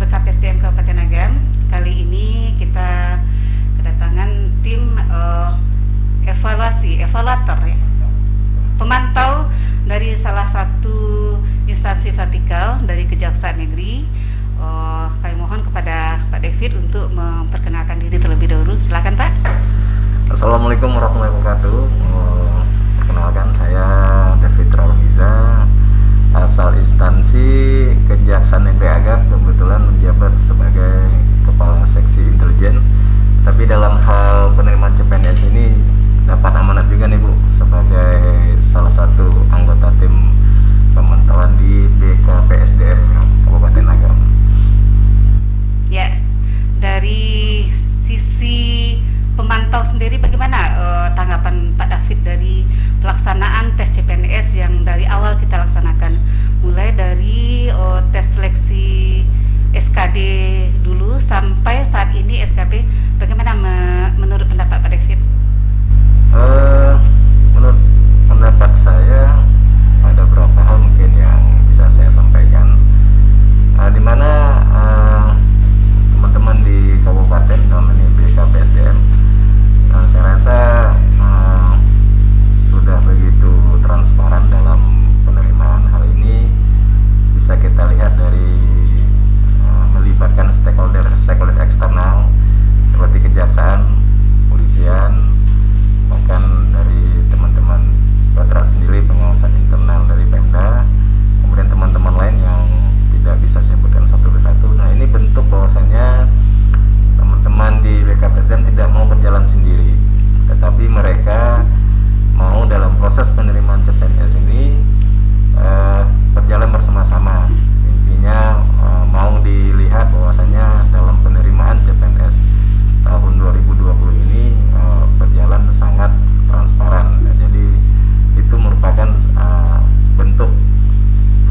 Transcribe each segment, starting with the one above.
BKPSDM Kabupaten Agam. Kali ini kita kedatangan tim evaluator ya, pemantau dari salah satu instansi vertikal dari Kejaksaan Negeri. Kami mohon kepada Pak David untuk memperkenalkan diri terlebih dahulu. Silakan Pak. Assalamualaikum warahmatullahi wabarakatuh. Perkenalkan, saya David Rauhiza, asal instansi Kejaksaan Negeri Agam, kebetulan menjabat sebagai Kepala Seksi Intelijen. Tapi dalam hal penerimaan CPNS ini dapat amanat juga nih Bu, sebagai salah satu anggota tim pemantauan di BKPSDM Kabupaten Agam. Ya, dari sisi pemantau sendiri bagaimana tanggapan Pak David dari pelaksanaan tes CPNS yang dari awal kita laksanakan, mulai dari tes seleksi SKD dulu sampai saat ini SKP, bagaimana menurut pendapat Pak David? Menurut pendapat saya ada beberapa hal mungkin yang bisa saya sampaikan, di mana teman-teman di kabupaten dalam ini BKPSDM, saya rasa sudah begitu transparan dalam penerimaan. Hal ini bisa kita lihat dari melibatkan stakeholder eksternal seperti kejaksaan, polisian, bahkan dari teman-teman inspektorat sendiri, pengawasan internal dari Pemda, kemudian teman-teman lain yang tidak bisa saya sebutkan satu persatu. Nah, ini bentuk bahwasanya teman-teman di BKPSDM tidak mau berjalan sendiri, tetapi mereka mau dalam proses penerimaan CPNS ini berjalan bersama-sama. Intinya mau dilihat bahwasanya dalam penerimaan CPNS tahun 2020 ini berjalan sangat transparan. Jadi itu merupakan bentuk,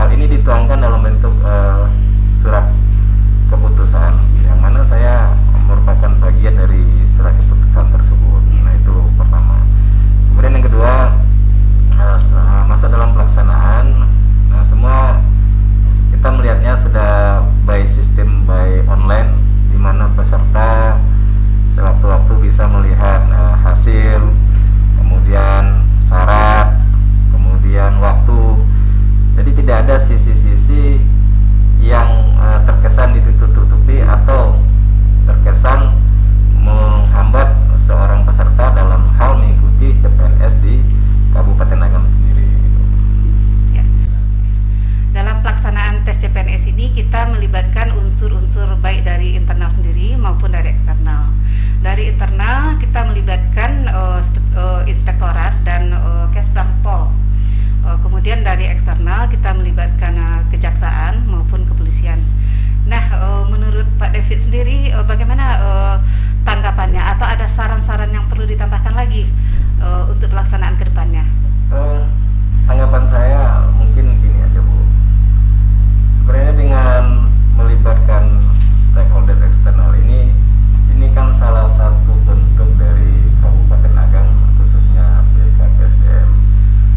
hal ini dituangkan dalam bentuk surat keputusan, yang mana saya merupakan bagian dari surat keputusan tersebut. Nah, itu pertama. Kemudian yang kedua, masuk dalam pelaksanaan. Nah, semua kita melihatnya sudah by sistem, by online, di mana peserta sewaktu-waktu bisa melihat hasil, kemudian syarat, kemudian waktu. Jadi tidak ada sisi-sisi yang terkesan ditutup-tutupi atau terkesan menghambat seorang peserta dalam hal mengikuti CPNS di Kabupaten Agam sendiri. Ya. Dalam pelaksanaan tes CPNS ini kita melibatkan unsur-unsur baik dari internal sendiri maupun dari eksternal. Dari internal kita melibatkan inspektorat dan Kesbangpol. Kemudian dari eksternal kita melibatkan kejaksaan maupun kepolisian. Nah, menurut Pak David sendiri bagaimana tanggapannya, atau ada saran-saran yang perlu ditambahkan lagi untuk pelaksanaan ke depannya? Tanggapan saya mungkin gini aja Bu. Sebenarnya dengan melibatkan stakeholder eksternal ini kan salah satu bentuk dari Kabupaten Agam, khususnya BKPSDM,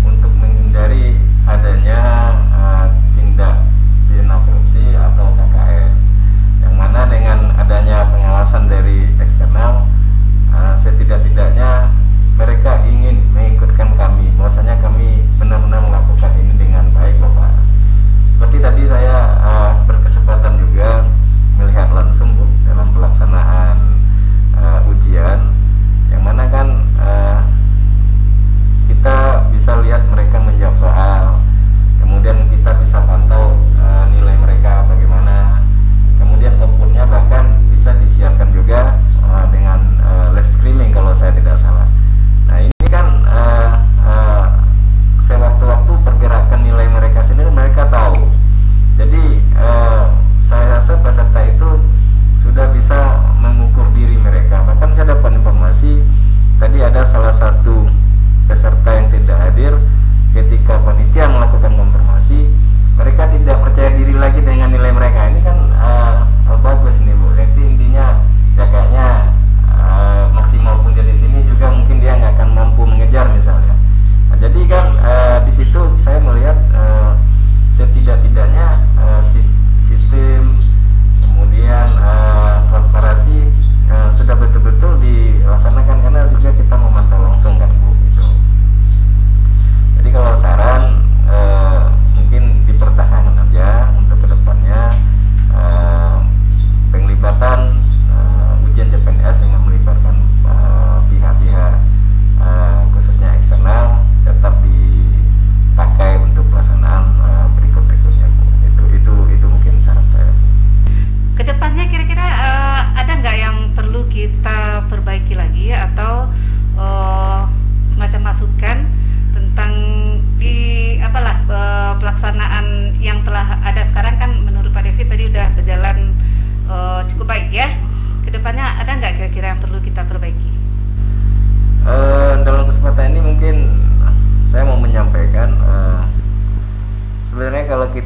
untuk menghindari adanya tindak pidana korupsi atau KKN, yang mana dengan adanya pengawasan dari eksternal, setidak-tidaknya mereka ingin mengikutkan kami, bahwasanya kami benar-benar melakukan ini dengan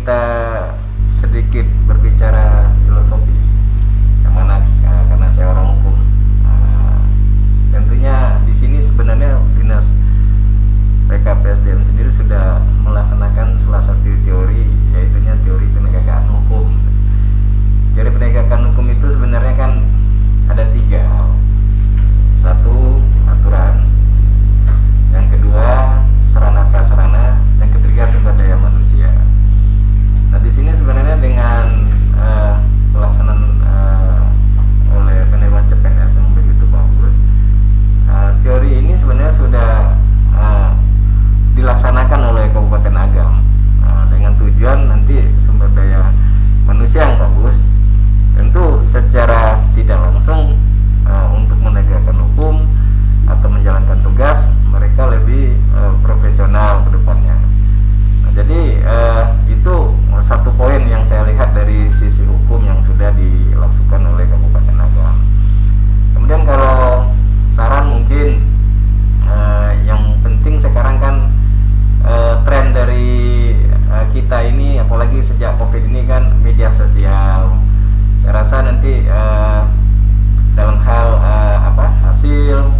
kita sedikit berbicara filosofi, yang mana karena saya orang hukum, tentunya di sini sebenarnya dinas PKPSDM sendiri sudah melaksanakan salah satu teori, yaitunya teori penegakan hukum. Teori penegakan hukum itu sebenarnya kan ada 3 hal. Satu, aturan. Yang kedua, sarana prasarana. Yang ketiga, sumber daya manusia. Nah, di sini sebenarnya dengan pelaksanaan oleh penerimaan CPNS yang begitu bagus, teori ini sebenarnya sudah dilaksanakan oleh Kabupaten Agam dengan tujuan nanti sumber daya manusia yang bagus, tentu secara tidak langsung untuk menegakkan hukum atau menjalankan tugas mereka lebih profesional ke depannya. Nah, jadi itu satu poin yang saya lihat dari sisi hukum yang sudah dilakukan oleh Kabupaten Agam. Kemudian kalau saran mungkin yang penting sekarang kan tren dari kita ini, apalagi sejak COVID ini kan media sosial. Saya rasa nanti dalam hal hasil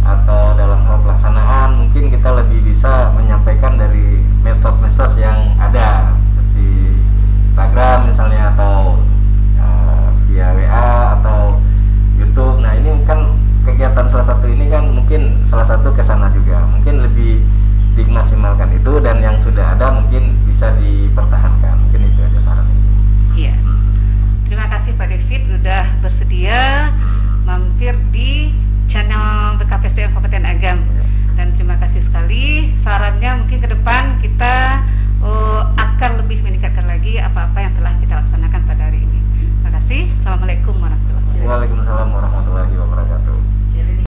atau dalam hal pelaksanaan mungkin kita lebih bisa menyampaikan dari medsos-medsos yang ada seperti Instagram misalnya, atau via WA atau YouTube. Nah, ini kan kegiatan salah satu ini kan mungkin salah satu kesana juga, mungkin lebih dimaksimalkan itu, dan yang sudah ada mungkin bisa dipertahankan. Mungkin itu aja sarannya. Iya. Terima kasih Pak David udah bersedia mampir di channel BKPSDM Kabupaten Agam. Dan terima kasih sekali sarannya. Mungkin ke depan kita akan lebih meningkatkan lagi apa-apa yang telah kita laksanakan pada hari ini. Terima kasih. Assalamualaikum warahmatullahi wabarakatuh. Waalaikumsalam warahmatullahi wabarakatuh.